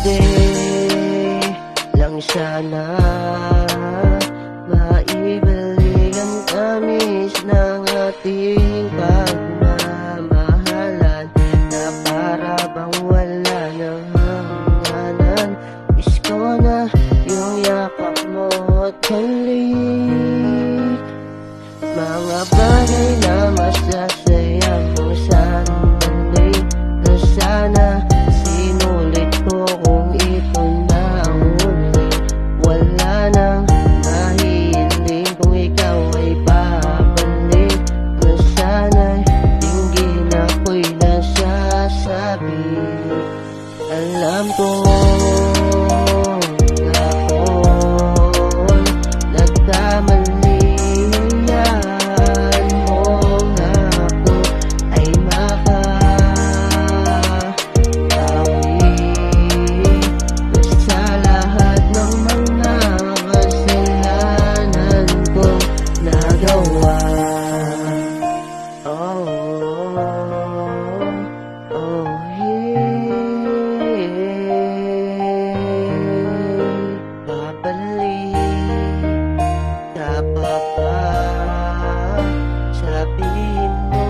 pwede lang sana maibalik ang tamis ng ating pagmamahalan, na para bang wala nang hangganan. Miss ko na yung yakap mo at halik, mga bagay na masasaya mo sandali, na sana sinulit ko kung ito na ang huli. Wala nang mahiling kung ikaw ay babalik, na sana'y dinggin ako'y nasasabi. Alam ko ako'y nagkamali, hayaan mo na ako ay makabawi sa lahat ng mga kasalanan kong nagawa. Oh, oh, yeah. Babalik ka pa ba? Sabihin mo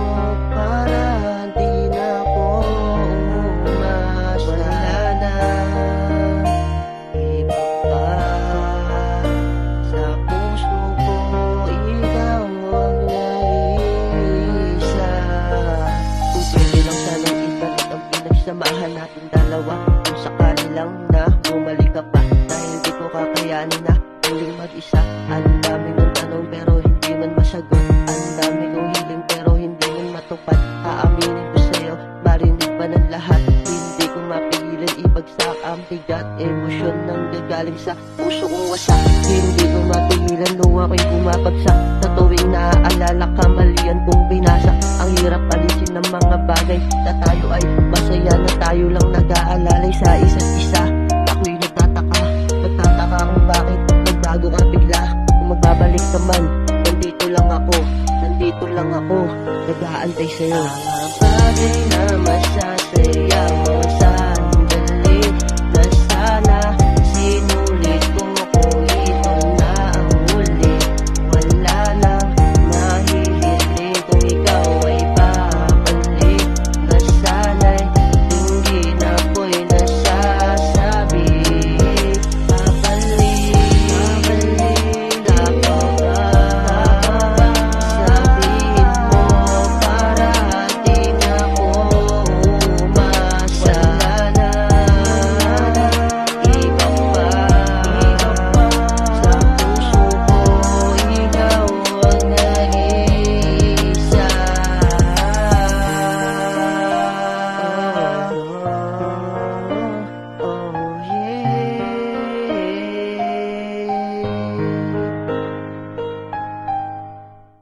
para di na ako umas. Wala na iba pa sa puso ko, ikaw ang naisa. Kung pwede lang sanang ibalik ang pinagsamahan natin dalawa, kung sakali lang na bumalik ka pa, dahil di ko kakayanin na muling mag-isa. Ang dami ng tanong pero hindi man masagot, ang dami kong hiling pero hindi man matupad. Aaminin ko sa'yo, marinig pa ng lahat, hindi ko mapigilan ibagsak ang bigat, emosyon nang gagaling sa puso kong wasak. Hindi ko mapigilan nung ako'y bumabagsak, sa tuwing naaalala kamalian kong binasa. Ang hirap alisin ng mga bagay na tayo ay masaya, na tayo lang nag-aalalay sa isa't isa. Ako'y nagtataka kung bakit nagbago ka bigla. Kung magbabalik ka man, nandito lang ako, nag-aantay sa'yo.